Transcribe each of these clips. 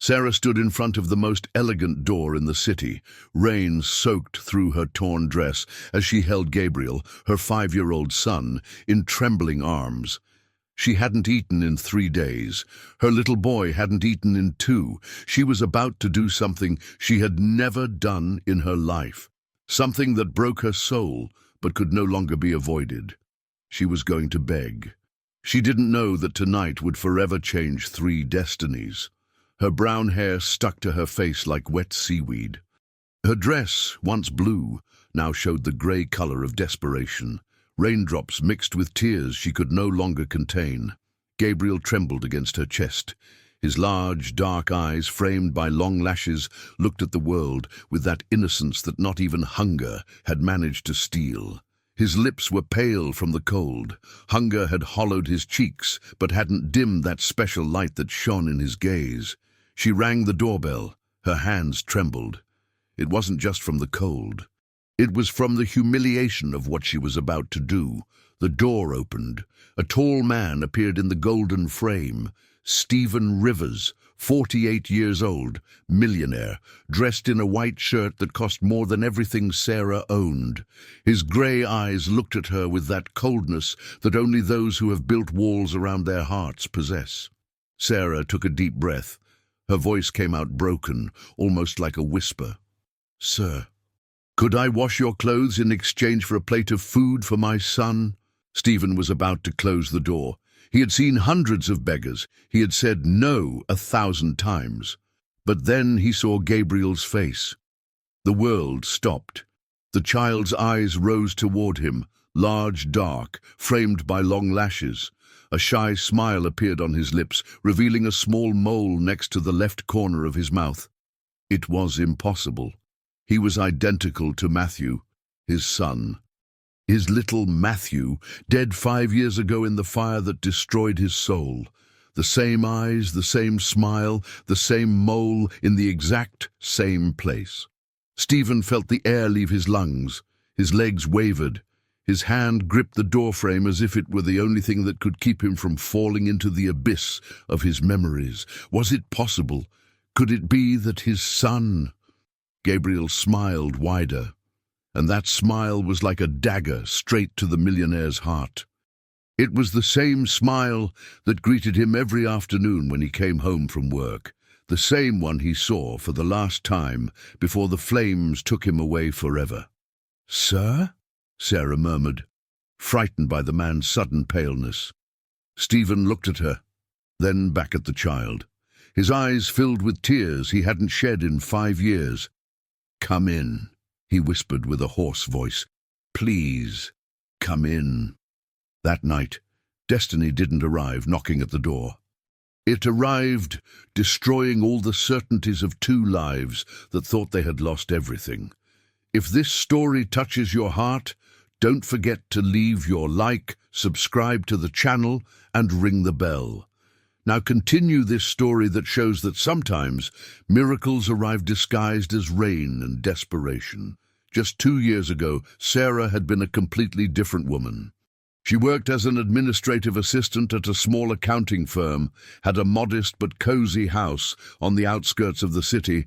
Sarah stood in front of the most elegant door in the city. Rain soaked through her torn dress as she held Gabriel, her 5-year-old son, in trembling arms. She hadn't eaten in 3 days. Her little boy hadn't eaten in 2. She was about to do something she had never done in her life. Something that broke her soul, but could no longer be avoided. She was going to beg. She didn't know that tonight would forever change 3 destinies. Her brown hair stuck to her face like wet seaweed. Her dress, once blue, now showed the grey color of desperation. Raindrops mixed with tears she could no longer contain. Gabriel trembled against her chest. His large, dark eyes, framed by long lashes, looked at the world with that innocence that not even hunger had managed to steal. His lips were pale from the cold. Hunger had hollowed his cheeks, but hadn't dimmed that special light that shone in his gaze. She rang the doorbell. Her hands trembled. It wasn't just from the cold. It was from the humiliation of what she was about to do. The door opened. A tall man appeared in the golden frame. Stephen Rivers, 48 years old, millionaire, dressed in a white shirt that cost more than everything Sarah owned. His grey eyes looked at her with that coldness that only those who have built walls around their hearts possess. Sarah took a deep breath. Her voice came out broken, almost like a whisper. "Sir, could I wash your clothes in exchange for a plate of food for my son?" Stephen was about to close the door. He had seen hundreds of beggars. He had said no 1,000 times. But then he saw Gabriel's face. The world stopped. The child's eyes rose toward him, large, dark, framed by long lashes. A shy smile appeared on his lips, revealing a small mole next to the left corner of his mouth. It was impossible. He was identical to Matthew, his son. His little Matthew, dead 5 years ago in the fire that destroyed his soul. The same eyes, the same smile, the same mole in the exact same place. Stephen felt the air leave his lungs. His legs wavered. His hand gripped the doorframe as if it were the only thing that could keep him from falling into the abyss of his memories. Was it possible? Could it be that his son... Gabriel smiled wider, and that smile was like a dagger straight to the millionaire's heart. It was the same smile that greeted him every afternoon when he came home from work, the same one he saw for the last time before the flames took him away forever. "Sir?" Sarah murmured, frightened by the man's sudden paleness. Stephen looked at her, then back at the child. His eyes filled with tears he hadn't shed in 5 years. "Come in," he whispered with a hoarse voice. "Please, come in." That night, destiny didn't arrive knocking at the door. It arrived destroying all the certainties of 2 lives that thought they had lost everything. If this story touches your heart, don't forget to leave your like, subscribe to the channel, and ring the bell. Now continue this story that shows that sometimes miracles arrive disguised as rain and desperation. Just 2 years ago, Sarah had been a completely different woman. She worked as an administrative assistant at a small accounting firm, had a modest but cozy house on the outskirts of the city,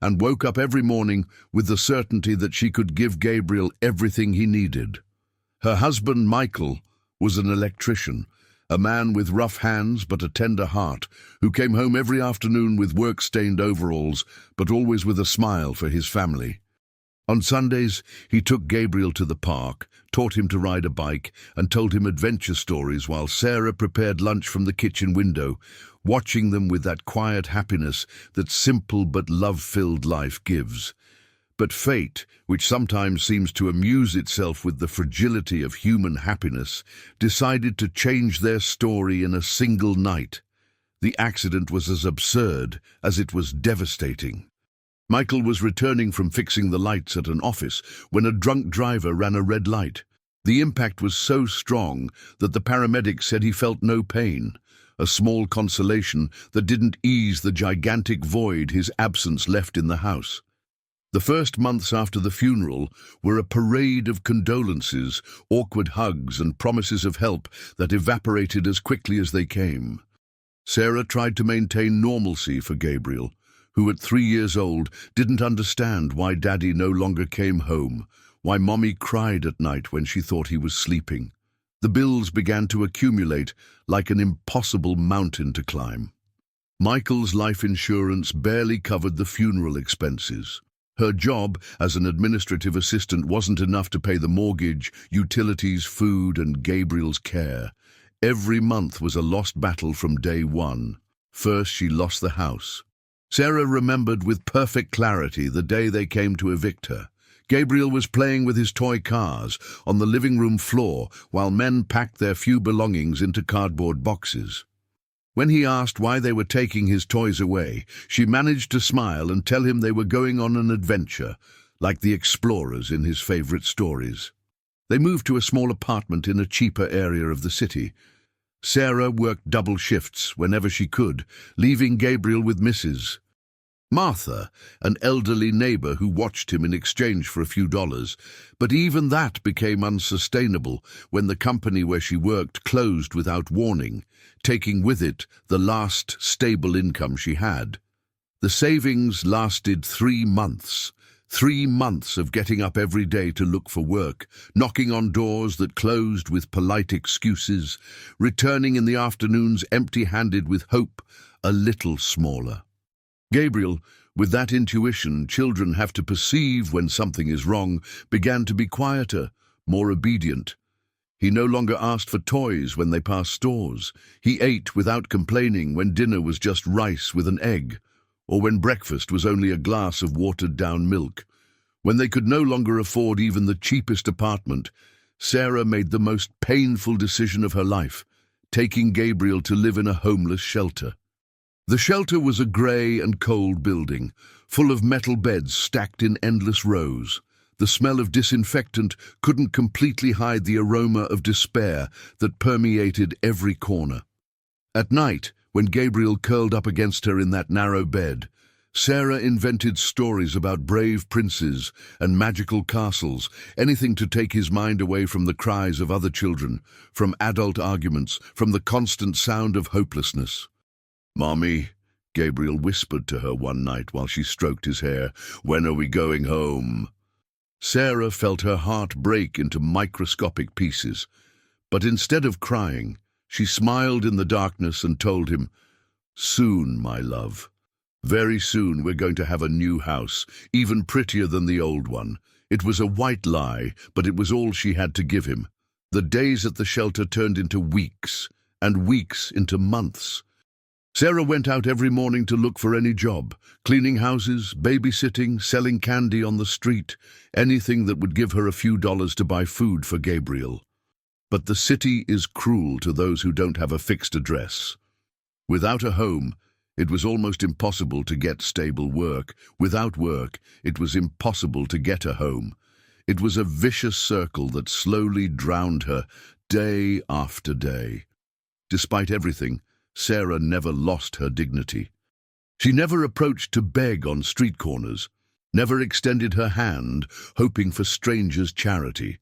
and woke up every morning with the certainty that she could give Gabriel everything he needed. Her husband, Michael, was an electrician, a man with rough hands but a tender heart, who came home every afternoon with work-stained overalls, but always with a smile for his family. On Sundays, he took Gabriel to the park, taught him to ride a bike, and told him adventure stories while Sarah prepared lunch from the kitchen window, watching them with that quiet happiness that simple but love-filled life gives. But fate, which sometimes seems to amuse itself with the fragility of human happiness, decided to change their story in a single night. The accident was as absurd as it was devastating. Michael was returning from fixing the lights at an office when a drunk driver ran a red light. The impact was so strong that the paramedics said he felt no pain, a small consolation that didn't ease the gigantic void his absence left in the house. The first months after the funeral were a parade of condolences, awkward hugs, and promises of help that evaporated as quickly as they came. Sarah tried to maintain normalcy for Gabriel, who at 3 years old didn't understand why Daddy no longer came home, why Mommy cried at night when she thought he was sleeping. The bills began to accumulate like an impossible mountain to climb. Michael's life insurance barely covered the funeral expenses. Her job as an administrative assistant wasn't enough to pay the mortgage, utilities, food, and Gabriel's care. Every month was a lost battle from day one. First, she lost the house. Sarah remembered with perfect clarity the day they came to evict her. Gabriel was playing with his toy cars on the living room floor while men packed their few belongings into cardboard boxes. When he asked why they were taking his toys away, she managed to smile and tell him they were going on an adventure, like the explorers in his favorite stories. They moved to a small apartment in a cheaper area of the city. Sarah worked double shifts whenever she could, leaving Gabriel with Mrs. Martha, an elderly neighbor who watched him in exchange for a few dollars, but even that became unsustainable when the company where she worked closed without warning, taking with it the last stable income she had. The savings lasted 3 months. 3 months of getting up every day to look for work, knocking on doors that closed with polite excuses, returning in the afternoons empty-handed with hope a little smaller. Gabriel, with that intuition children have to perceive when something is wrong, began to be quieter, more obedient. He no longer asked for toys when they passed stores. He ate without complaining when dinner was just rice with an egg, or when breakfast was only a glass of watered-down milk. When they could no longer afford even the cheapest apartment, Sarah made the most painful decision of her life, taking Gabriel to live in a homeless shelter. The shelter was a grey and cold building, full of metal beds stacked in endless rows. The smell of disinfectant couldn't completely hide the aroma of despair that permeated every corner. At night, when Gabriel curled up against her in that narrow bed, Sarah invented stories about brave princes and magical castles, anything to take his mind away from the cries of other children, from adult arguments, from the constant sound of hopelessness. "Mommy," Gabriel whispered to her one night while she stroked his hair, "when are we going home?" Sarah felt her heart break into microscopic pieces, but instead of crying, she smiled in the darkness and told him, "Soon, my love. Very soon we're going to have a new house, even prettier than the old one." It was a white lie, but it was all she had to give him. The days at the shelter turned into weeks, and weeks into months. Sarah went out every morning to look for any job, cleaning houses, babysitting, selling candy on the street, anything that would give her a few dollars to buy food for Gabriel. But the city is cruel to those who don't have a fixed address. Without a home, it was almost impossible to get stable work. Without work, it was impossible to get a home. It was a vicious circle that slowly drowned her, day after day. Despite everything, Sarah never lost her dignity. She never approached to beg on street corners, never extended her hand, hoping for strangers' charity.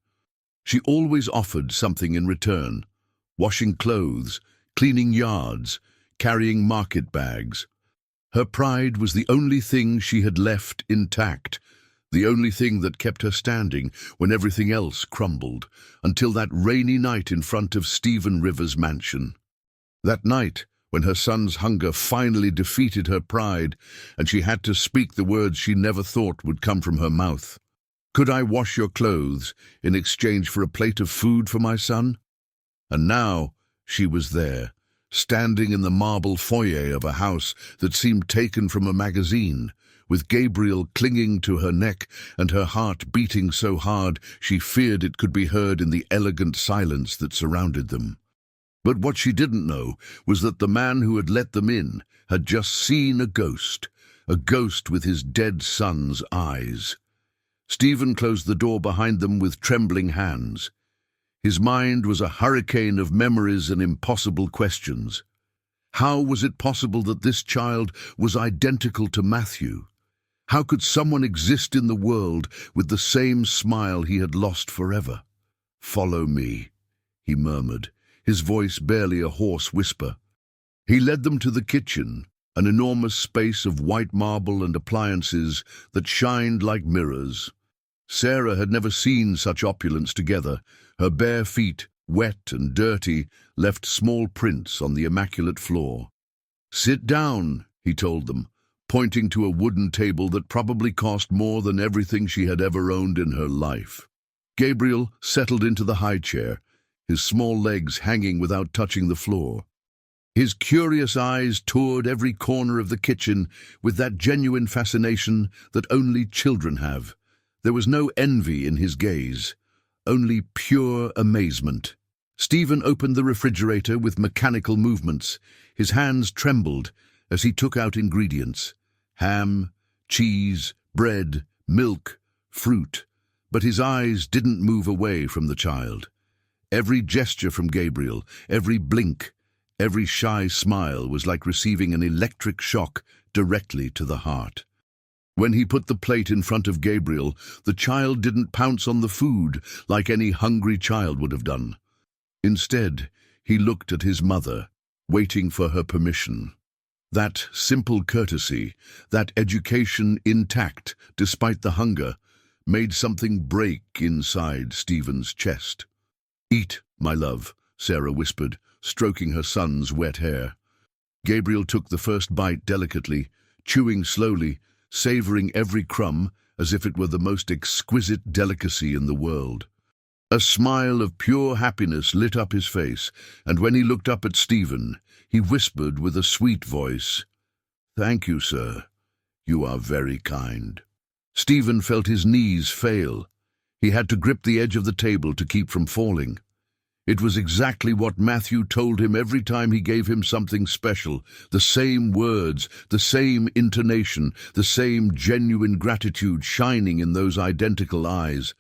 She always offered something in return: washing clothes, cleaning yards, carrying market bags. Her pride was the only thing she had left intact, the only thing that kept her standing when everything else crumbled, until that rainy night in front of Stephen Rivers' mansion. That night, when her son's hunger finally defeated her pride, and she had to speak the words she never thought would come from her mouth. "Could I wash your clothes in exchange for a plate of food for my son?" And now she was there, standing in the marble foyer of a house that seemed taken from a magazine, with Gabriel clinging to her neck and her heart beating so hard she feared it could be heard in the elegant silence that surrounded them. But what she didn't know was that the man who had let them in had just seen a ghost with his dead son's eyes. Stephen closed the door behind them with trembling hands. His mind was a hurricane of memories and impossible questions. How was it possible that this child was identical to Matthew? How could someone exist in the world with the same smile he had lost forever? "Follow me," he murmured, his voice barely a hoarse whisper. He led them to the kitchen, an enormous space of white marble and appliances that shined like mirrors. Sarah had never seen such opulence together. Her bare feet, wet and dirty, left small prints on the immaculate floor. "Sit down," he told them, pointing to a wooden table that probably cost more than everything she had ever owned in her life. Gabriel settled into the high chair, his small legs hanging without touching the floor. His curious eyes toured every corner of the kitchen with that genuine fascination that only children have. There was no envy in his gaze, only pure amazement. Stephen opened the refrigerator with mechanical movements. His hands trembled as he took out ingredients: ham, cheese, bread, milk, fruit. But his eyes didn't move away from the child. Every gesture from Gabriel, every blink, every shy smile was like receiving an electric shock directly to the heart. When he put the plate in front of Gabriel, the child didn't pounce on the food like any hungry child would have done. Instead, he looked at his mother, waiting for her permission. That simple courtesy, that education intact despite the hunger, made something break inside Stephen's chest. "Eat, my love," Sarah whispered, stroking her son's wet hair. Gabriel took the first bite delicately, chewing slowly, savoring every crumb as if it were the most exquisite delicacy in the world. A smile of pure happiness lit up his face, and when he looked up at Stephen, he whispered with a sweet voice, "Thank you, sir. You are very kind." Stephen felt his knees fail. He had to grip the edge of the table to keep from falling. It was exactly what Matthew told him every time he gave him something special. The same words, the same intonation, the same genuine gratitude shining in those identical eyes.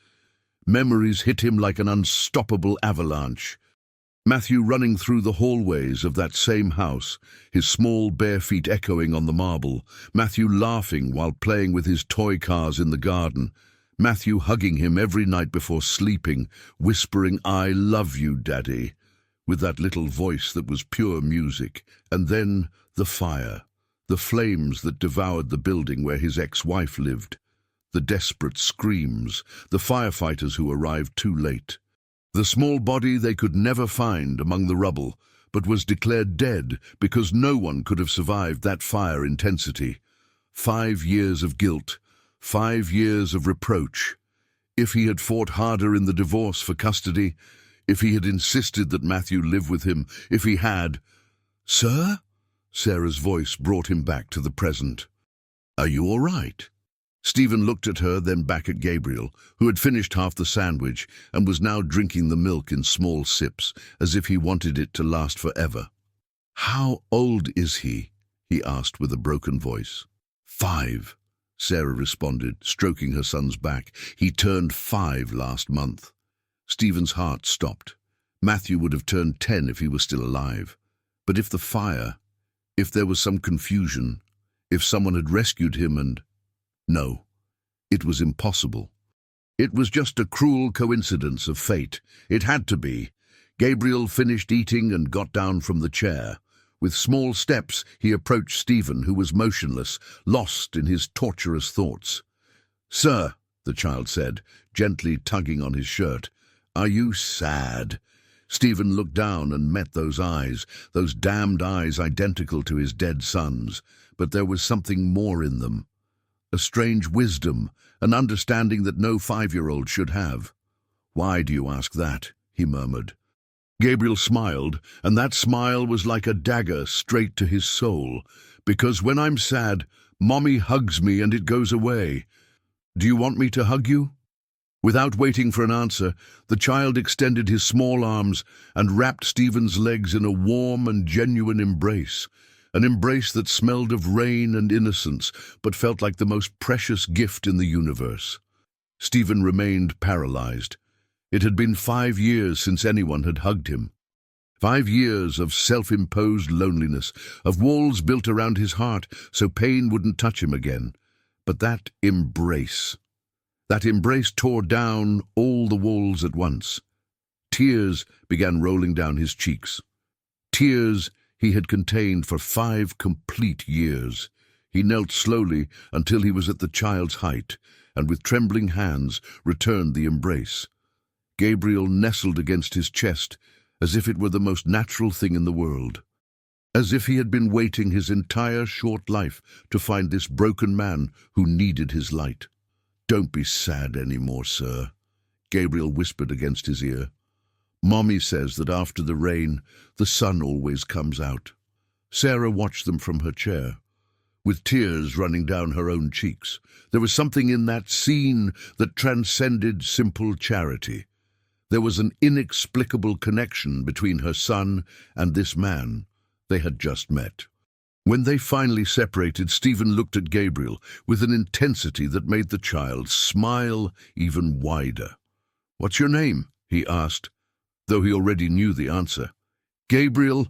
Memories hit him like an unstoppable avalanche. Matthew running through the hallways of that same house, his small bare feet echoing on the marble. Matthew laughing while playing with his toy cars in the garden. Matthew hugging him every night before sleeping, whispering, "I love you, Daddy," with that little voice that was pure music. And then the fire, the flames that devoured the building where his ex-wife lived. The desperate screams, the firefighters who arrived too late. The small body they could never find among the rubble, but was declared dead because no one could have survived that fire intensity. 5 years of guilt, 5 years of reproach. If he had fought harder in the divorce for custody, if he had insisted that Matthew live with him, if he had... "Sir?" Sarah's voice brought him back to the present. "Are you all right?" Stephen looked at her, then back at Gabriel, who had finished half the sandwich and was now drinking the milk in small sips, as if he wanted it to last forever. "How old is he?" he asked with a broken voice. 5, Sarah responded, stroking her son's back. "He turned 5 last month." Stephen's heart stopped. Matthew would have turned 10 if he was still alive. But if the fire, if there was some confusion, if someone had rescued him and... No, it was impossible. It was just a cruel coincidence of fate. It had to be. Gabriel finished eating and got down from the chair. With small steps, he approached Stephen, who was motionless, lost in his torturous thoughts. "Sir," the child said, gently tugging on his shirt, "are you sad?" Stephen looked down and met those eyes, those damned eyes identical to his dead son's, but there was something more in them. A strange wisdom, an understanding that no 5-year-old should have. "Why do you ask that?" he murmured. Gabriel smiled, and that smile was like a dagger straight to his soul. "Because when I'm sad, Mommy hugs me and it goes away. Do you want me to hug you?" Without waiting for an answer, the child extended his small arms and wrapped Stephen's legs in a warm and genuine embrace. An embrace that smelled of rain and innocence, but felt like the most precious gift in the universe. Stephen remained paralyzed. It had been 5 years since anyone had hugged him. 5 years of self-imposed loneliness, of walls built around his heart so pain wouldn't touch him again. But that embrace tore down all the walls at once. Tears began rolling down his cheeks. Tears he had contained for 5 complete years. He knelt slowly until he was at the child's height, and with trembling hands returned the embrace. Gabriel nestled against his chest as if it were the most natural thing in the world, as if he had been waiting his entire short life to find this broken man who needed his light. "Don't be sad anymore, sir," Gabriel whispered against his ear. "Mommy says that after the rain, the sun always comes out." Sarah watched them from her chair, with tears running down her own cheeks. There was something in that scene that transcended simple charity. There was an inexplicable connection between her son and this man they had just met. When they finally separated, Stephen looked at Gabriel with an intensity that made the child smile even wider. "What's your name?" he asked, though he already knew the answer. "Gabriel,"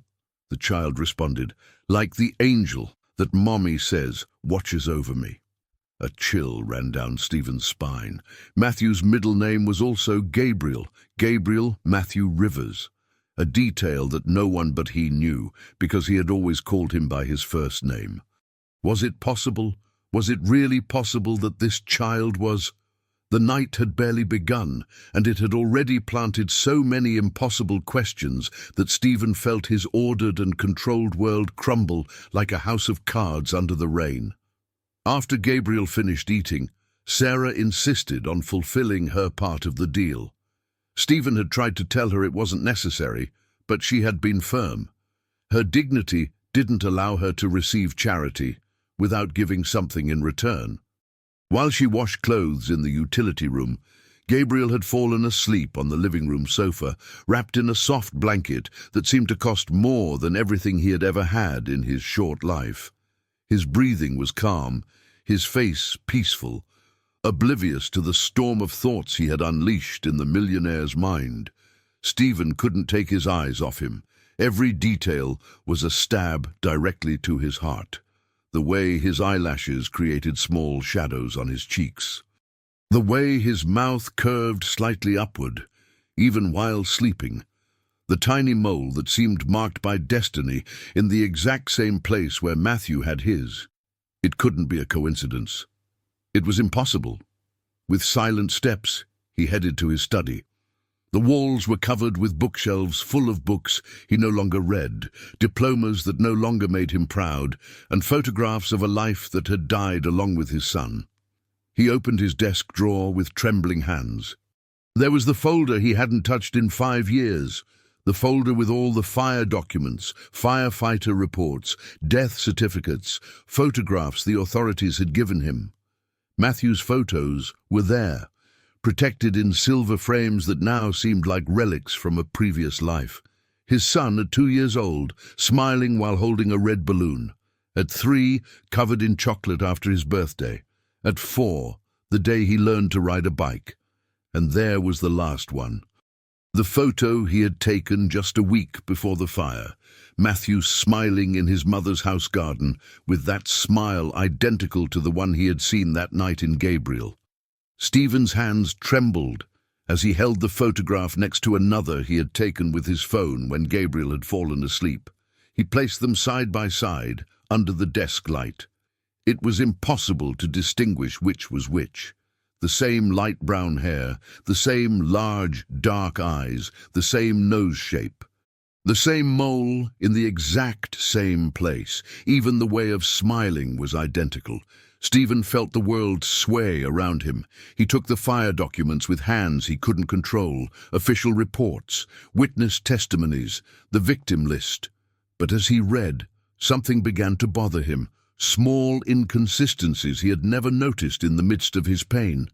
the child responded, "like the angel that Mommy says watches over me." A chill ran down Stephen's spine. Matthew's middle name was also Gabriel, Gabriel Matthew Rivers, a detail that no one but he knew, because he had always called him by his first name. Was it possible? Was it really possible that this child was... The night had barely begun, and it had already planted so many impossible questions that Stephen felt his ordered and controlled world crumble like a house of cards under the rain. After Gabriel finished eating, Sarah insisted on fulfilling her part of the deal. Stephen had tried to tell her it wasn't necessary, but she had been firm. Her dignity didn't allow her to receive charity without giving something in return. While she washed clothes in the utility room, Gabriel had fallen asleep on the living room sofa, wrapped in a soft blanket that seemed to cost more than everything he had ever had in his short life. His breathing was calm, his face peaceful, oblivious to the storm of thoughts he had unleashed in the millionaire's mind. Stephen couldn't take his eyes off him. Every detail was a stab directly to his heart. The way his eyelashes created small shadows on his cheeks. The way his mouth curved slightly upward, even while sleeping. The tiny mole that seemed marked by destiny in the exact same place where Matthew had his. It couldn't be a coincidence. It was impossible. With silent steps, he headed to his study. The walls were covered with bookshelves full of books he no longer read, diplomas that no longer made him proud, and photographs of a life that had died along with his son. He opened his desk drawer with trembling hands. There was the folder he hadn't touched in 5 years, the folder with all the fire documents, firefighter reports, death certificates, photographs the authorities had given him. Matthew's photos were there, protected in silver frames that now seemed like relics from a previous life. His son, at 2 years old, smiling while holding a red balloon. At 3, covered in chocolate after his birthday. At 4, the day he learned to ride a bike. And there was the last one. The photo he had taken just a week before the fire. Matthew smiling in his mother's house garden, with that smile identical to the one he had seen that night in Gabriel. Stephen's hands trembled as he held the photograph next to another he had taken with his phone when Gabriel had fallen asleep. He placed them side by side, under the desk light. It was impossible to distinguish which was which. The same light brown hair, the same large, dark eyes, the same nose shape. The same mole in the exact same place. Even the way of smiling was identical. Stephen felt the world sway around him. He took the fire documents with hands he couldn't control, official reports, witness testimonies, the victim list. But as he read, something began to bother him. Small inconsistencies he had never noticed in the midst of his pain.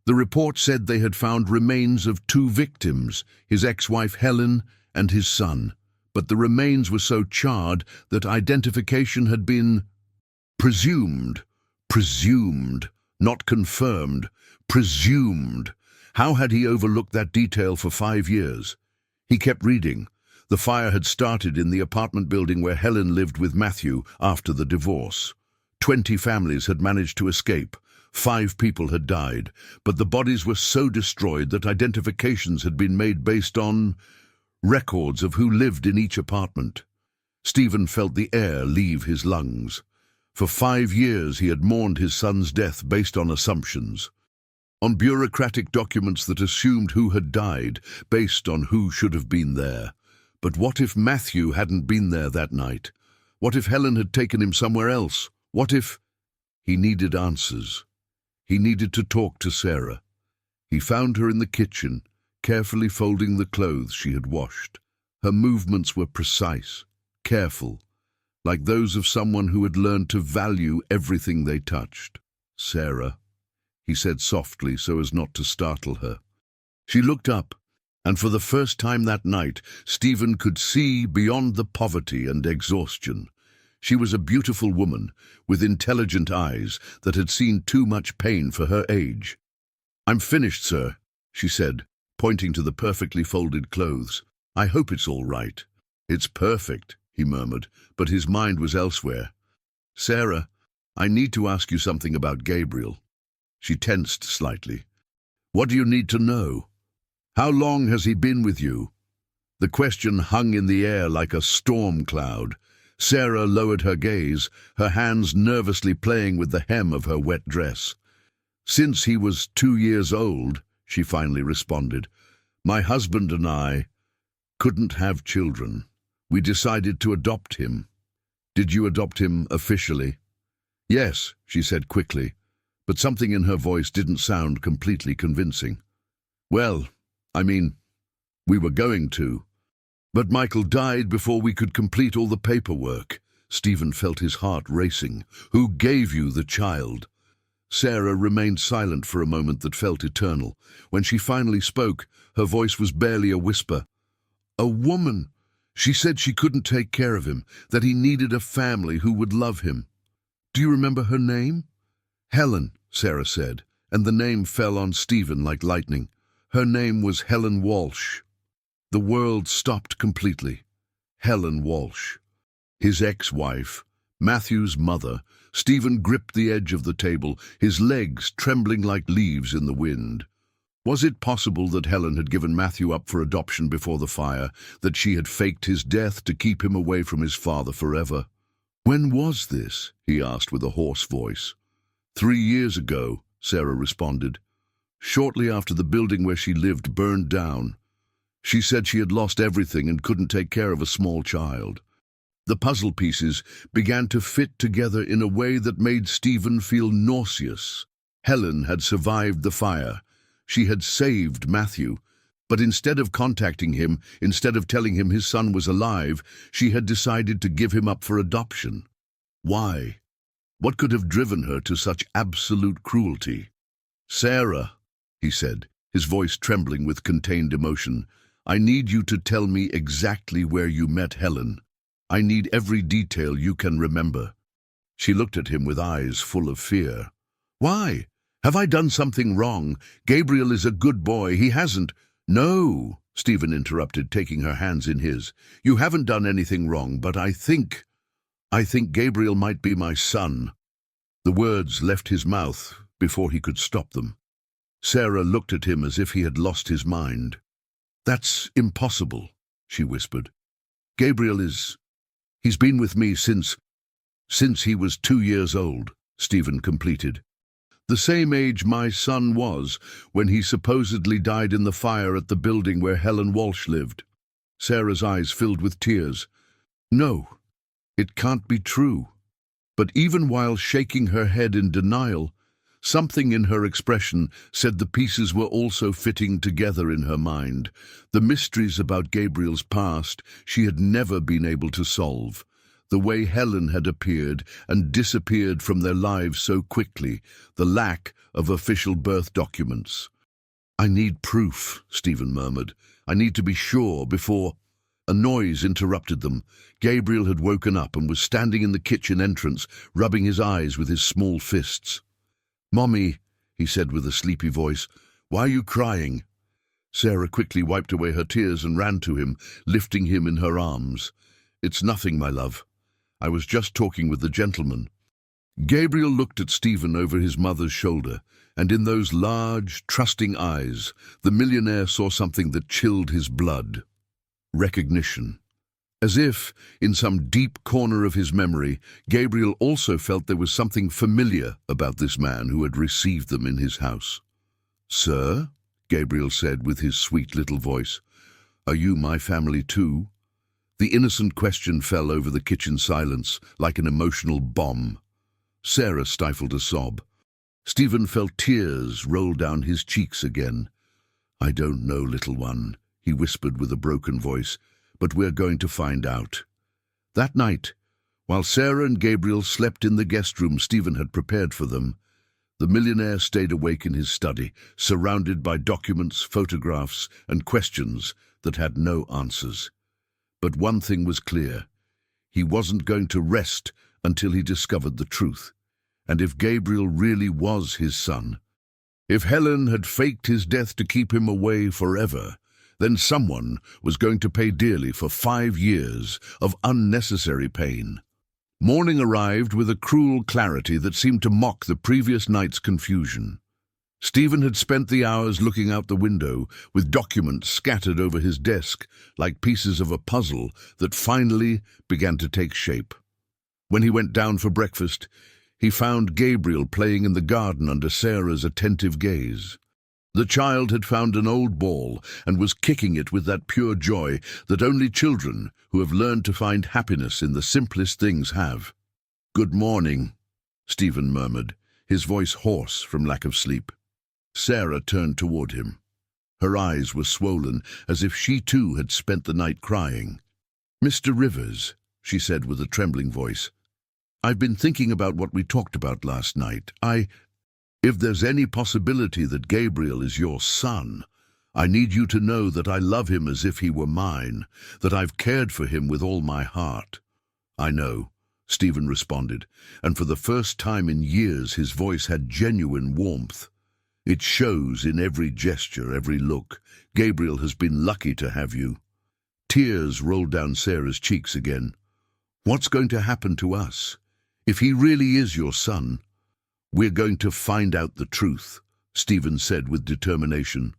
The report said they had found remains of 2 victims, his ex-wife Helen and his son. But the remains were so charred that identification had been presumed. Presumed, not confirmed, presumed. How had he overlooked that detail for 5 years? He kept reading. The fire had started in the apartment building where Helen lived with Matthew after the divorce. 20 families had managed to escape. 5 people had died, but the bodies were so destroyed that identifications had been made based on records of who lived in each apartment. Stephen felt the air leave his lungs. For 5 years he had mourned his son's death based on assumptions, on bureaucratic documents that assumed who had died based on who should have been there. But what if Matthew hadn't been there that night? What if Helen had taken him somewhere else? What if... He needed answers. He needed to talk to Sarah. He found her in the kitchen, carefully folding the clothes she had washed. Her movements were precise, careful, like those of someone who had learned to value everything they touched. "Sarah," he said softly so as not to startle her. She looked up, and for the first time that night, Stephen could see beyond the poverty and exhaustion. She was a beautiful woman, with intelligent eyes that had seen too much pain for her age. "I'm finished, sir," she said, pointing to the perfectly folded clothes. "I hope it's all right." "It's perfect," he murmured, but his mind was elsewhere. "Sarah, I need to ask you something about Gabriel." She tensed slightly. "What do you need to know? How long has he been with you?" The question hung in the air like a storm cloud. Sarah lowered her gaze, her hands nervously playing with the hem of her wet dress. "Since he was 2 years old," she finally responded. "My husband and I couldn't have children. We decided to adopt him." "Did you adopt him officially?" "Yes," she said quickly, but something in her voice didn't sound completely convincing. "Well, I mean, we were going to. But Michael died before we could complete all the paperwork." Stephen felt his heart racing. "Who gave you the child?" Sarah remained silent for a moment that felt eternal. When she finally spoke, her voice was barely a whisper. "A woman. She said she couldn't take care of him, that he needed a family who would love him." "Do you remember her name?" "Helen," Sarah said, and the name fell on Stephen like lightning. Her name was Helen Walsh. The world stopped completely. Helen Walsh. His ex-wife, Matthew's mother. Stephen gripped the edge of the table, his legs trembling like leaves in the wind. Was it possible that Helen had given Matthew up for adoption before the fire, that she had faked his death to keep him away from his father forever? "When was this?" he asked with a hoarse voice. 3 years ago," Sarah responded. "Shortly after the building where she lived burned down. She said she had lost everything and couldn't take care of a small child." The puzzle pieces began to fit together in a way that made Stephen feel nauseous. Helen had survived the fire. She had saved Matthew. But instead of contacting him, instead of telling him his son was alive, she had decided to give him up for adoption. Why? What could have driven her to such absolute cruelty? "Sarah," he said, his voice trembling with contained emotion, "I need you to tell me exactly where you met Helen. I need every detail you can remember." She looked at him with eyes full of fear. "Why? Have I done something wrong? Gabriel is a good boy. He hasn't—" "No," Stephen interrupted, taking her hands in his. "You haven't done anything wrong, but I think Gabriel might be my son." The words left his mouth before he could stop them. Sarah looked at him as if he had lost his mind. "That's impossible," she whispered. "Gabriel he's been with me since he was 2 years old," Stephen completed. "The same age my son was when he supposedly died in the fire at the building where Helen Walsh lived." Sarah's eyes filled with tears. "No, it can't be true." But even while shaking her head in denial, something in her expression said the pieces were also fitting together in her mind. The mysteries about Gabriel's past she had never been able to solve. The way Helen had appeared and disappeared from their lives so quickly, the lack of official birth documents. "I need proof," Stephen murmured. "I need to be sure before—" A noise interrupted them. Gabriel had woken up and was standing in the kitchen entrance, rubbing his eyes with his small fists. "Mommy," he said with a sleepy voice, "why are you crying?" Sarah quickly wiped away her tears and ran to him, lifting him in her arms. "It's nothing, my love. I was just talking with the gentleman." Gabriel looked at Stephen over his mother's shoulder, and in those large, trusting eyes, the millionaire saw something that chilled his blood. Recognition. As if, in some deep corner of his memory, Gabriel also felt there was something familiar about this man who had received them in his house. "Sir," Gabriel said with his sweet little voice, "are you my family too?" The innocent question fell over the kitchen silence like an emotional bomb. Sarah stifled a sob. Stephen felt tears roll down his cheeks again. "I don't know, little one," he whispered with a broken voice, "but we're going to find out." That night, while Sarah and Gabriel slept in the guest room Stephen had prepared for them, the millionaire stayed awake in his study, surrounded by documents, photographs, and questions that had no answers. But one thing was clear. He wasn't going to rest until he discovered the truth. And if Gabriel really was his son, if Helen had faked his death to keep him away forever, then someone was going to pay dearly for 5 years of unnecessary pain. Morning arrived with a cruel clarity that seemed to mock the previous night's confusion. Stephen had spent the hours looking out the window, with documents scattered over his desk like pieces of a puzzle that finally began to take shape. When he went down for breakfast, he found Gabriel playing in the garden under Sarah's attentive gaze. The child had found an old ball and was kicking it with that pure joy that only children who have learned to find happiness in the simplest things have. "Good morning," Stephen murmured, his voice hoarse from lack of sleep. Sarah turned toward him. Her eyes were swollen, as if she too had spent the night crying. "Mr. Rivers," she said with a trembling voice, "I've been thinking about what we talked about last night. If there's any possibility that Gabriel is your son, I need you to know that I love him as if he were mine, that I've cared for him with all my heart." "I know," Stephen responded, and for the first time in years his voice had genuine warmth. "It shows in every gesture, every look. Gabriel has been lucky to have you." Tears rolled down Sarah's cheeks again. "What's going to happen to us? If he really is your son?" "We're going to find out the truth," Stephen said with determination.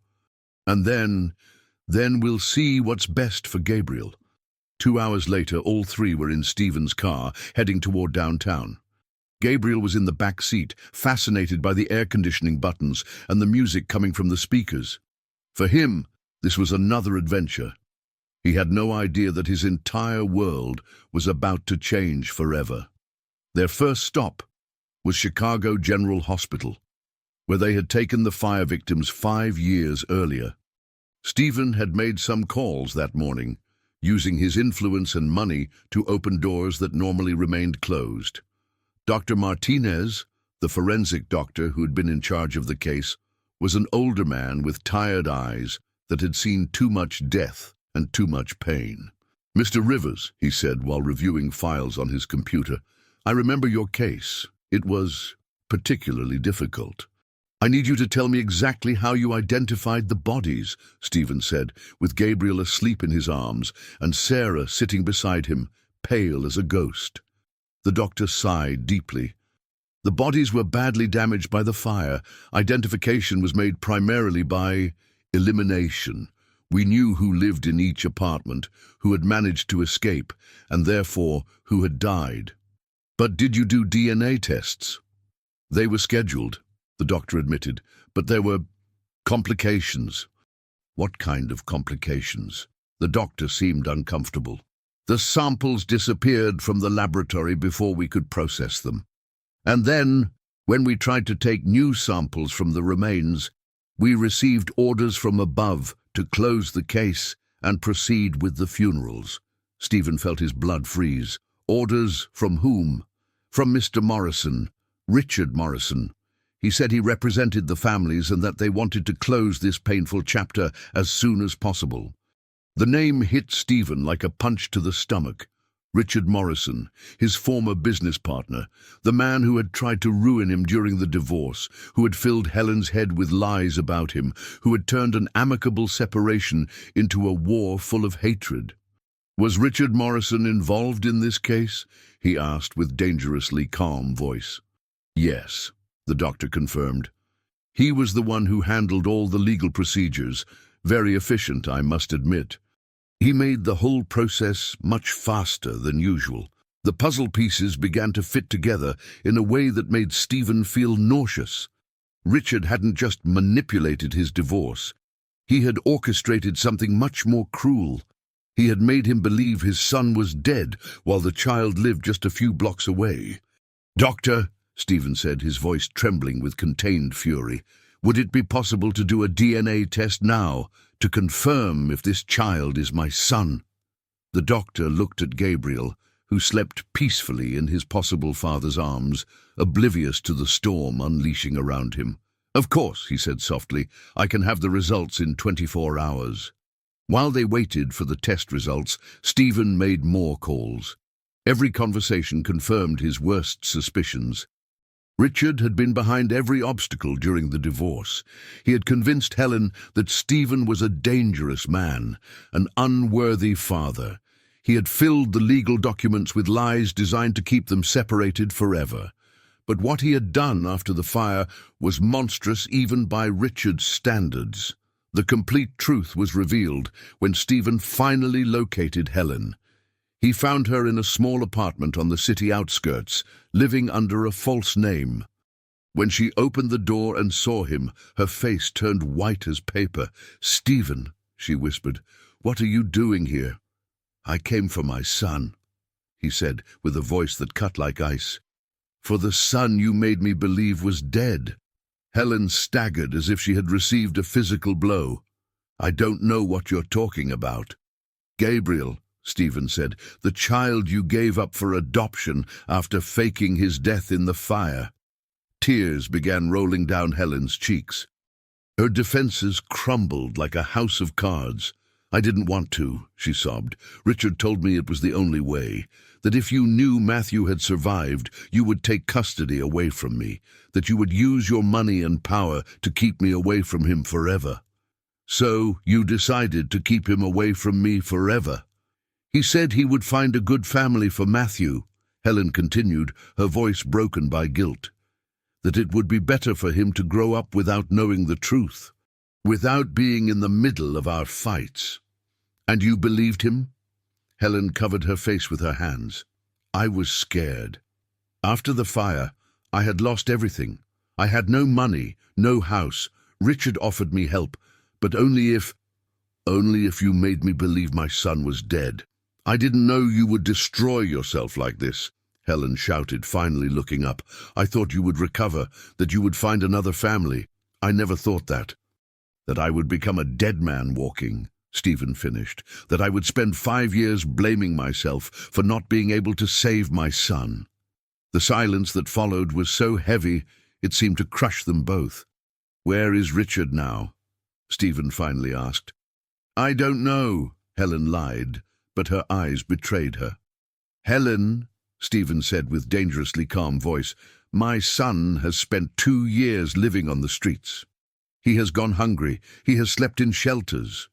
"And then we'll see what's best for Gabriel." 2 hours later, all three were in Stephen's car, heading toward downtown. Gabriel was in the back seat, fascinated by the air conditioning buttons and the music coming from the speakers. For him, this was another adventure. He had no idea that his entire world was about to change forever. Their first stop was Chicago General Hospital, where they had taken the fire victims 5 years earlier. Stephen had made some calls that morning, using his influence and money to open doors that normally remained closed. Dr. Martinez, the forensic doctor who had been in charge of the case, was an older man with tired eyes that had seen too much death and too much pain. "Mr. Rivers," he said while reviewing files on his computer, "I remember your case. It was particularly difficult." "I need you to tell me exactly how you identified the bodies," Stephen said, with Gabriel asleep in his arms and Sarah sitting beside him, pale as a ghost. The doctor sighed deeply. "The bodies were badly damaged by the fire. Identification was made primarily by elimination. We knew who lived in each apartment, who had managed to escape, and therefore who had died." "But did you do DNA tests?" "They were scheduled," the doctor admitted, "but there were complications." "What kind of complications?" The doctor seemed uncomfortable. "The samples disappeared from the laboratory before we could process them. And then, when we tried to take new samples from the remains, we received orders from above to close the case and proceed with the funerals." Stephen felt his blood freeze. "Orders from whom?" "From Mr. Morrison, Richard Morrison. He said he represented the families and that they wanted to close this painful chapter as soon as possible." The name hit Stephen like a punch to the stomach. Richard Morrison, his former business partner, the man who had tried to ruin him during the divorce, who had filled Helen's head with lies about him, who had turned an amicable separation into a war full of hatred. "Was Richard Morrison involved in this case?" he asked with dangerously calm voice. "Yes," the doctor confirmed. "He was the one who handled all the legal procedures. Very efficient, I must admit. He made the whole process much faster than usual. The puzzle pieces began to fit together in a way that made Stephen feel nauseous. Richard hadn't just manipulated his divorce. He had orchestrated something much more cruel. He had made him believe his son was dead while the child lived just a few blocks away. "Doctor," Stephen said, his voice trembling with contained fury, "would it be possible to do a DNA test now to confirm if this child is my son?" The doctor looked at Gabriel, who slept peacefully in his possible father's arms, oblivious to the storm unleashing around him. "Of course," he said softly, "I can have the results in 24 hours. While they waited for the test results, Stephen made more calls. Every conversation confirmed his worst suspicions. Richard had been behind every obstacle during the divorce. He had convinced Helen that Stephen was a dangerous man, an unworthy father. He had filled the legal documents with lies designed to keep them separated forever. But what he had done after the fire was monstrous even by Richard's standards. The complete truth was revealed when Stephen finally located Helen. He found her in a small apartment on the city outskirts, living under a false name. When she opened the door and saw him, her face turned white as paper. "Stephen," she whispered, "what are you doing here?" "I came for my son," he said, with a voice that cut like ice. "For the son you made me believe was dead." Helen staggered as if she had received a physical blow. "I don't know what you're talking about." "Gabriel," Stephen said, "the child you gave up for adoption after faking his death in the fire." Tears began rolling down Helen's cheeks. Her defenses crumbled like a house of cards. "I didn't want to," she sobbed. "Richard told me it was the only way. That if you knew Matthew had survived, you would take custody away from me. That you would use your money and power to keep me away from him forever. So you decided to keep him away from me forever." "He said he would find a good family for Matthew," Helen continued, her voice broken by guilt. "That it would be better for him to grow up without knowing the truth, without being in the middle of our fights." "And you believed him?" Helen covered her face with her hands. "I was scared. After the fire, I had lost everything. I had no money, no house. Richard offered me help, but only if you made me believe my son was dead. I didn't know you would destroy yourself like this," Helen shouted, finally looking up. "I thought you would recover, that you would find another family. I never thought that I would become a dead man walking," Stephen finished, "that I would spend 5 years blaming myself for not being able to save my son." The silence that followed was so heavy it seemed to crush them both. "Where is Richard now?" Stephen finally asked. "I don't know," Helen lied, but her eyes betrayed her. "Helen," Stephen said with dangerously calm voice, "my son has spent 2 years living on the streets. He has gone hungry. He has slept in shelters.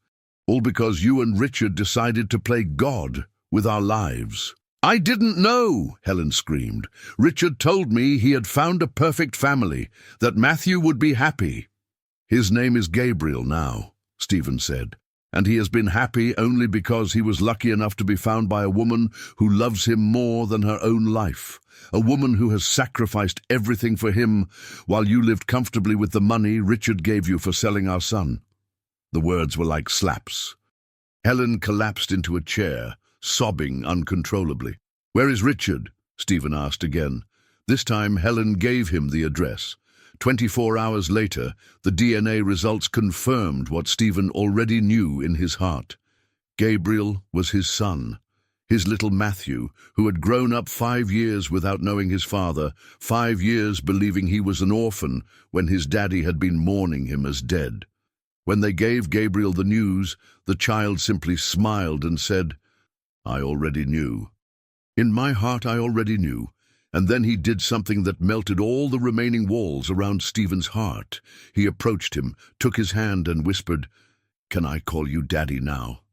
All because you and Richard decided to play God with our lives." "I didn't know," Helen screamed. "Richard told me he had found a perfect family, that Matthew would be happy." "His name is Gabriel now," Stephen said, "and he has been happy only because he was lucky enough to be found by a woman who loves him more than her own life, a woman who has sacrificed everything for him while you lived comfortably with the money Richard gave you for selling our son." The words were like slaps. Helen collapsed into a chair, sobbing uncontrollably. "Where is Richard?" Stephen asked again. This time Helen gave him the address. 24 hours later, the DNA results confirmed what Stephen already knew in his heart. Gabriel was his son, his little Matthew, who had grown up 5 years without knowing his father, 5 years believing he was an orphan when his daddy had been mourning him as dead. When they gave Gabriel the news, the child simply smiled and said, "I already knew. In my heart I already knew." And then he did something that melted all the remaining walls around Stephen's heart. He approached him, took his hand and whispered, "Can I call you Daddy now?"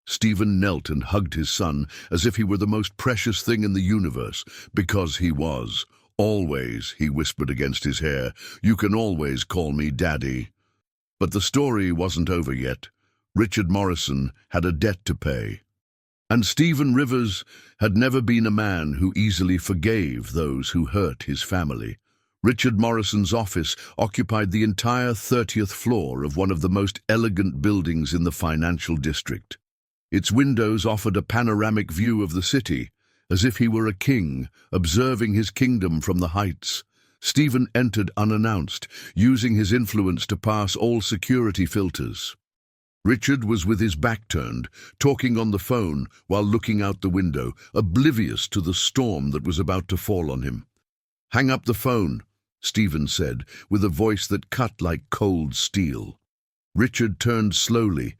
Stephen knelt and hugged his son as if he were the most precious thing in the universe, because he was. "Always," he whispered against his hair, "you can always call me Daddy." But the story wasn't over yet. Richard Morrison had a debt to pay. And Stephen Rivers had never been a man who easily forgave those who hurt his family. Richard Morrison's office occupied the entire 30th floor of one of the most elegant buildings in the financial district. Its windows offered a panoramic view of the city, as if he were a king, observing his kingdom from the heights. Stephen entered unannounced, using his influence to pass all security filters. Richard was with his back turned, talking on the phone while looking out the window, oblivious to the storm that was about to fall on him. "Hang up the phone," Stephen said, with a voice that cut like cold steel. Richard turned slowly,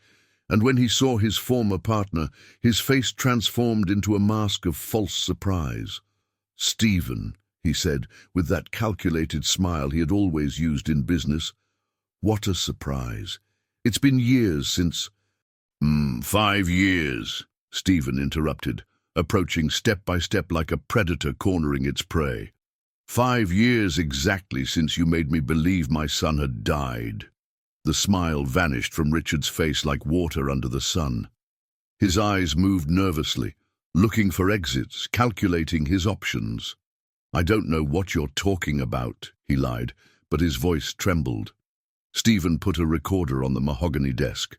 and when he saw his former partner, his face transformed into a mask of false surprise. "Stephen," he said, with that calculated smile he had always used in business. "What a surprise. It's been years since—" 5 years, Stephen interrupted, approaching step by step like a predator cornering its prey. 5 years exactly since you made me believe my son had died. The smile vanished from Richard's face like water under the sun. His eyes moved nervously, looking for exits, calculating his options. "I don't know what you're talking about," he lied, but his voice trembled. Stephen put a recorder on the mahogany desk.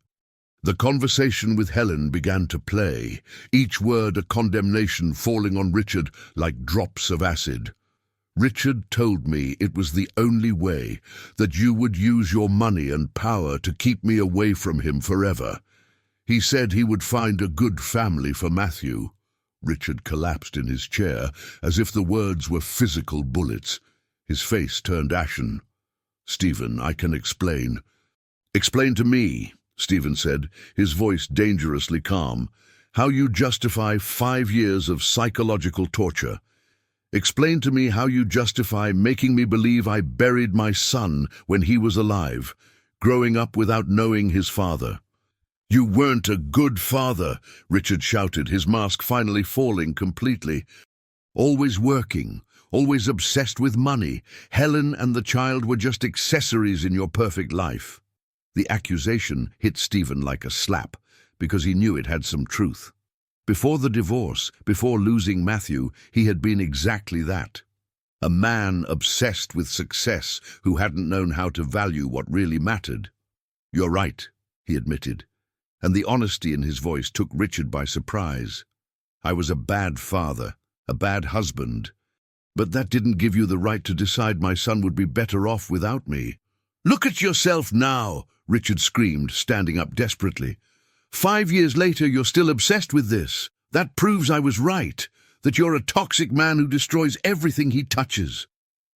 The conversation with Helen began to play, each word a condemnation falling on Richard like drops of acid. "Richard told me it was the only way, that you would use your money and power to keep me away from him forever. He said he would find a good family for Matthew." Richard collapsed in his chair, as if the words were physical bullets. His face turned ashen. "Stephen, I can explain." "Explain to me," Stephen said, his voice dangerously calm, "how you justify 5 years of psychological torture. Explain to me how you justify making me believe I buried my son when he was alive, growing up without knowing his father." "You weren't a good father," Richard shouted, his mask finally falling completely. "Always working, always obsessed with money. Helen and the child were just accessories in your perfect life." The accusation hit Stephen like a slap, because he knew it had some truth. Before the divorce, before losing Matthew, he had been exactly that. A man obsessed with success who hadn't known how to value what really mattered. "You're right," he admitted, and the honesty in his voice took Richard by surprise. "I was a bad father, a bad husband, but that didn't give you the right to decide my son would be better off without me." "Look at yourself now," Richard screamed, standing up desperately. 5 years later, you're still obsessed with this. That proves I was right, that you're a toxic man who destroys everything he touches."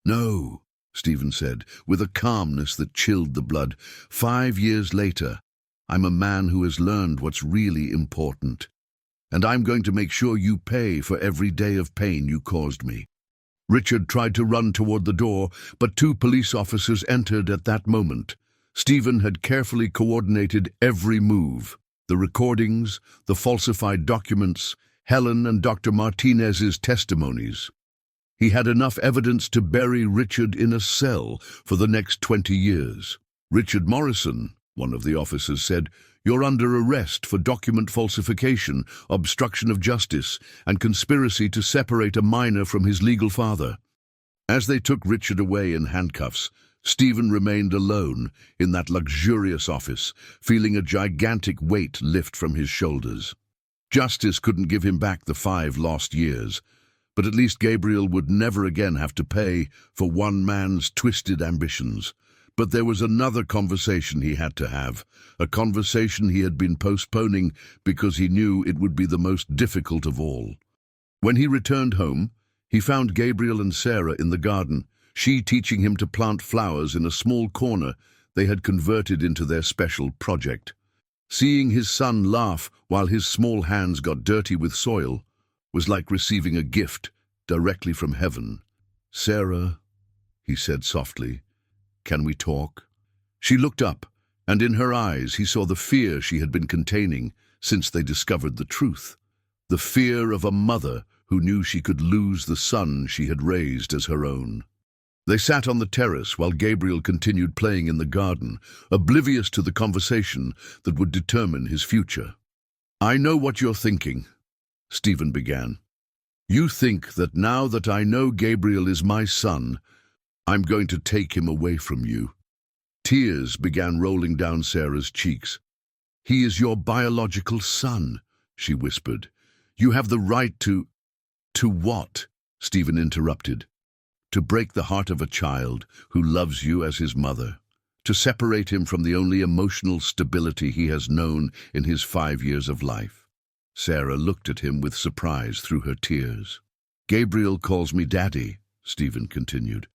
"No," Stephen said, with a calmness that chilled the blood. 5 years later, I'm a man who has learned what's really important. And I'm going to make sure you pay for every day of pain you caused me." Richard tried to run toward the door, but 2 police officers entered at that moment. Stephen had carefully coordinated every move. The recordings, the falsified documents, Helen and Dr. Martinez's testimonies. He had enough evidence to bury Richard in a cell for the next 20 years. "Richard Morrison," one of the officers said, "you're under arrest for document falsification, obstruction of justice, and conspiracy to separate a minor from his legal father." As they took Richard away in handcuffs, Stephen remained alone in that luxurious office, feeling a gigantic weight lift from his shoulders. Justice couldn't give him back the 5 lost years, but at least Gabriel would never again have to pay for one man's twisted ambitions. But there was another conversation he had to have, a conversation he had been postponing because he knew it would be the most difficult of all. When he returned home, he found Gabriel and Sarah in the garden, she teaching him to plant flowers in a small corner they had converted into their special project. Seeing his son laugh while his small hands got dirty with soil was like receiving a gift directly from heaven. "Sarah," he said softly, "can we talk?" She looked up, and in her eyes he saw the fear she had been containing since they discovered the truth. The fear of a mother who knew she could lose the son she had raised as her own. They sat on the terrace while Gabriel continued playing in the garden, oblivious to the conversation that would determine his future. "I know what you're thinking," Stephen began. "You think that now that I know Gabriel is my son, I'm going to take him away from you." Tears began rolling down Sarah's cheeks. "He is your biological son," she whispered. "You have the right to—" "To what?" Stephen interrupted. "To break the heart of a child who loves you as his mother. To separate him from the only emotional stability he has known in his 5 years of life." Sarah looked at him with surprise through her tears. "Gabriel calls me Daddy," Stephen continued,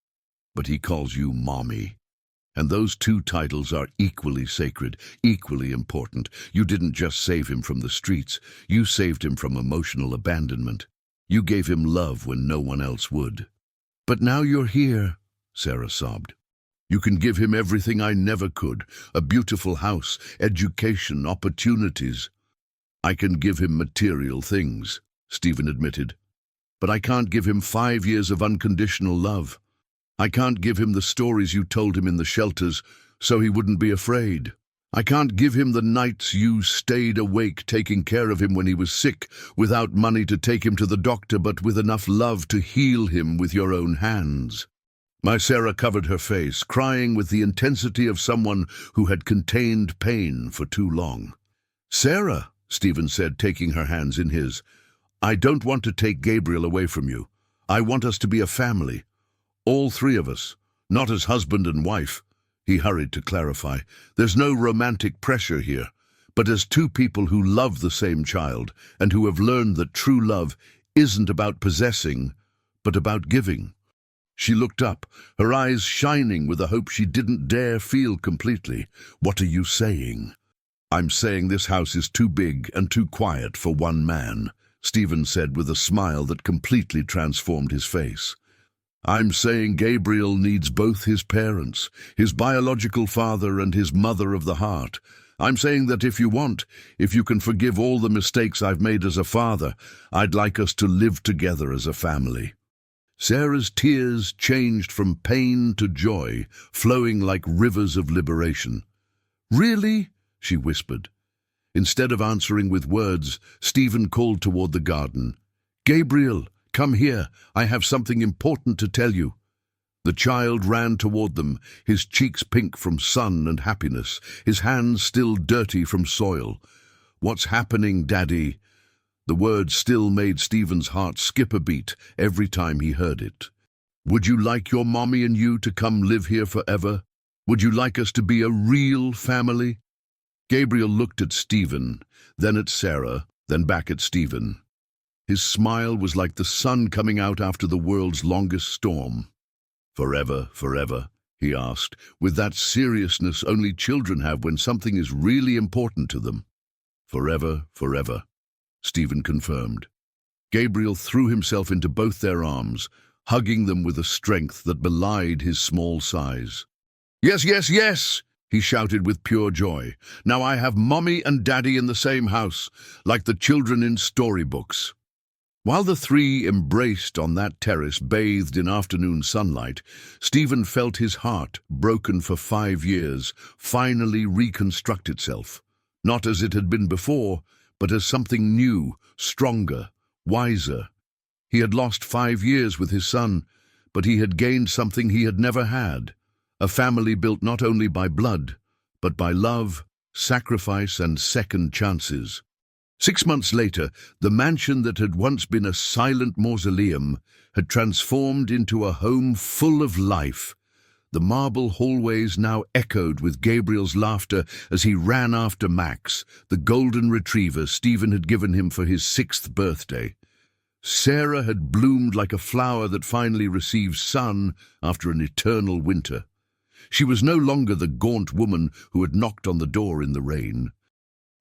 "but he calls you Mommy. And those two titles are equally sacred, equally important. You didn't just save him from the streets, you saved him from emotional abandonment. You gave him love when no one else would. But now you're here," Sarah sobbed. "You can give him everything I never could, a beautiful house, education, opportunities." "I can give him material things," Stephen admitted. "But I can't give him 5 years of unconditional love. I can't give him the stories you told him in the shelters so he wouldn't be afraid. I can't give him the nights you stayed awake taking care of him when he was sick, without money to take him to the doctor, but with enough love to heal him with your own hands." Sarah covered her face, crying with the intensity of someone who had contained pain for too long. "Sarah," Stephen said, taking her hands in his, "I don't want to take Gabriel away from you. I want us to be a family. All 3 of us, not as husband and wife," he hurried to clarify. "There's no romantic pressure here, but as 2 people who love the same child and who have learned that true love isn't about possessing, but about giving." She looked up, her eyes shining with a hope she didn't dare feel completely. "What are you saying?" "I'm saying this house is too big and too quiet for one man," Stephen said with a smile that completely transformed his face. "I'm saying Gabriel needs both his parents, his biological father and his mother of the heart. I'm saying that if you can forgive all the mistakes I've made as a father, I'd like us to live together as a family." Sarah's tears changed from pain to joy, flowing like rivers of liberation. "Really?" she whispered. Instead of answering with words, Stephen called toward the garden. "Gabriel, come here, I have something important to tell you." The child ran toward them, his cheeks pink from sun and happiness, his hands still dirty from soil. "What's happening, Daddy?" The word still made Stephen's heart skip a beat every time he heard it. "Would you like your mommy and you to come live here forever? Would you like us to be a real family?" Gabriel looked at Stephen, then at Sarah, then back at Stephen. His smile was like the sun coming out after the world's longest storm. "Forever, forever?" he asked, with that seriousness only children have when something is really important to them. "Forever, forever," Stephen confirmed. Gabriel threw himself into both their arms, hugging them with a strength that belied his small size. "Yes, yes, yes!" he shouted with pure joy. "Now I have Mommy and Daddy in the same house, like the children in storybooks." While the 3 embraced on that terrace, bathed in afternoon sunlight, Stephen felt his heart, broken for 5 years, finally reconstruct itself, not as it had been before, but as something new, stronger, wiser. He had lost 5 years with his son, but he had gained something he had never had, a family built not only by blood, but by love, sacrifice, and second chances. 6 months later, the mansion that had once been a silent mausoleum had transformed into a home full of life. The marble hallways now echoed with Gabriel's laughter as he ran after Max, the golden retriever Stephen had given him for his 6th birthday. Sarah had bloomed like a flower that finally receives sun after an eternal winter. She was no longer the gaunt woman who had knocked on the door in the rain.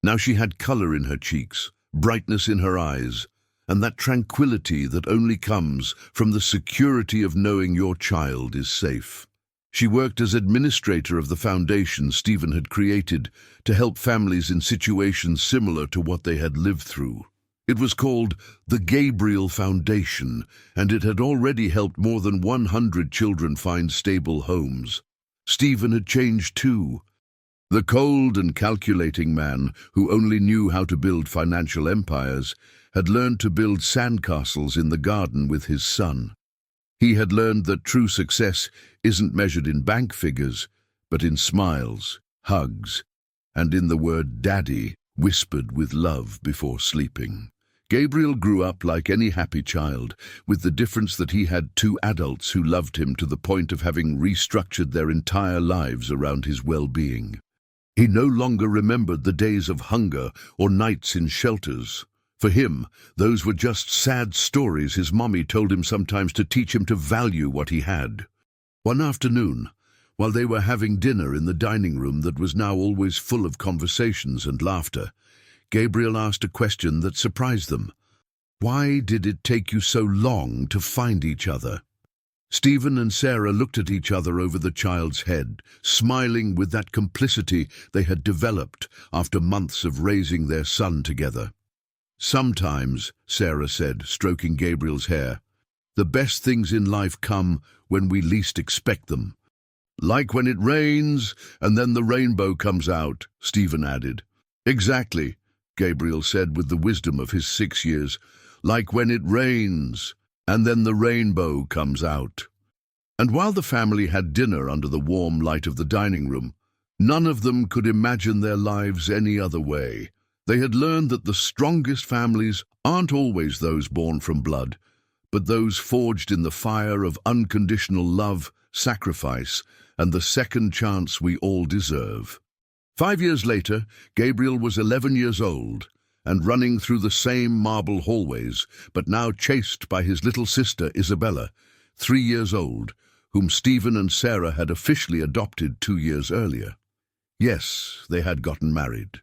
Now she had color in her cheeks, brightness in her eyes, and that tranquility that only comes from the security of knowing your child is safe. She worked as administrator of the foundation Stephen had created to help families in situations similar to what they had lived through. It was called the Gabriel Foundation, and it had already helped more than 100 children find stable homes. Stephen had changed too. The cold and calculating man, who only knew how to build financial empires, had learned to build sandcastles in the garden with his son. He had learned that true success isn't measured in bank figures, but in smiles, hugs, and in the word "daddy" whispered with love before sleeping. Gabriel grew up like any happy child, with the difference that he had two adults who loved him to the point of having restructured their entire lives around his well-being. He no longer remembered the days of hunger or nights in shelters. For him, those were just sad stories his mommy told him sometimes to teach him to value what he had. One afternoon, while they were having dinner in the dining room that was now always full of conversations and laughter, Gabriel asked a question that surprised them. Why did it take you so long to find each other? Stephen and Sarah looked at each other over the child's head, smiling with that complicity they had developed after months of raising their son together. Sometimes, Sarah said, stroking Gabriel's hair, the best things in life come when we least expect them. Like when it rains and then the rainbow comes out, Stephen added. Exactly, Gabriel said with the wisdom of his 6 years. Like when it rains and then the rainbow comes out. And while the family had dinner under the warm light of the dining room, none of them could imagine their lives any other way. They had learned that the strongest families aren't always those born from blood, but those forged in the fire of unconditional love, sacrifice, and the second chance we all deserve. 5 years later, Gabriel was 11 years old and running through the same marble hallways, but now chased by his little sister Isabella, 3 years old, whom Stephen and Sarah had officially adopted 2 years earlier. Yes, they had gotten married.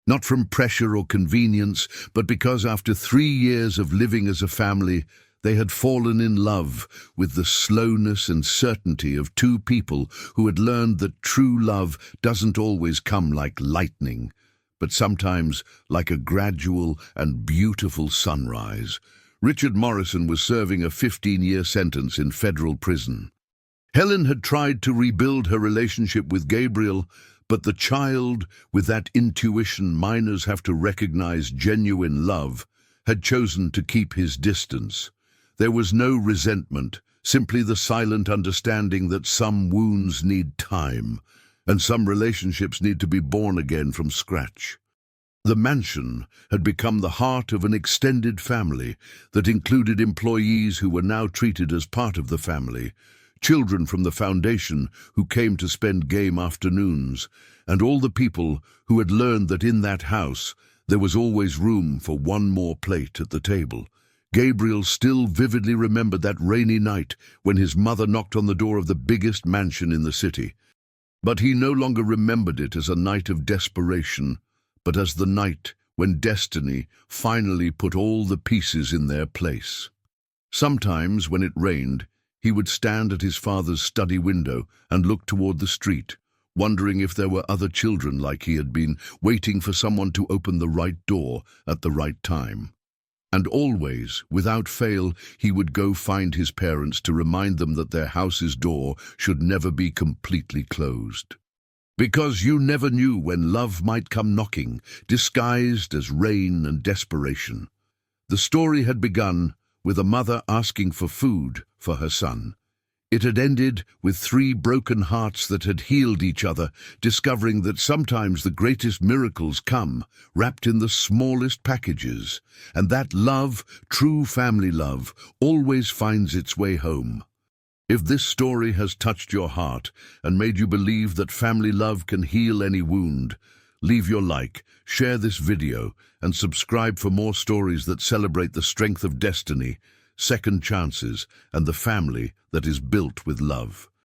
Not from pressure or convenience, but because after 3 years of living as a family, they had fallen in love with the slowness and certainty of two people who had learned that true love doesn't always come like lightning, but sometimes like a gradual and beautiful sunrise. Richard Morrison was serving a 15-year sentence in federal prison. Helen had tried to rebuild her relationship with Gabriel, but the child, with that intuition minors have to recognize genuine love, had chosen to keep his distance. There was no resentment, simply the silent understanding that some wounds need time, and some relationships need to be born again from scratch. The mansion had become the heart of an extended family that included employees who were now treated as part of the family, children from the foundation who came to spend game afternoons, and all the people who had learned that in that house there was always room for one more plate at the table. Gabriel still vividly remembered that rainy night when his mother knocked on the door of the biggest mansion in the city. But he no longer remembered it as a night of desperation, but as the night when destiny finally put all the pieces in their place. Sometimes, when it rained, he would stand at his father's study window and look toward the street, wondering if there were other children like he had been, waiting for someone to open the right door at the right time. And always, without fail, he would go find his parents to remind them that their house's door should never be completely closed. Because you never knew when love might come knocking, disguised as rain and desperation. The story had begun with a mother asking for food for her son. It had ended with 3 broken hearts that had healed each other, discovering that sometimes the greatest miracles come wrapped in the smallest packages, and that love, true family love, always finds its way home. If this story has touched your heart and made you believe that family love can heal any wound, leave your like, share this video, and subscribe for more stories that celebrate the strength of destiny, second chances, and the family that is built with love.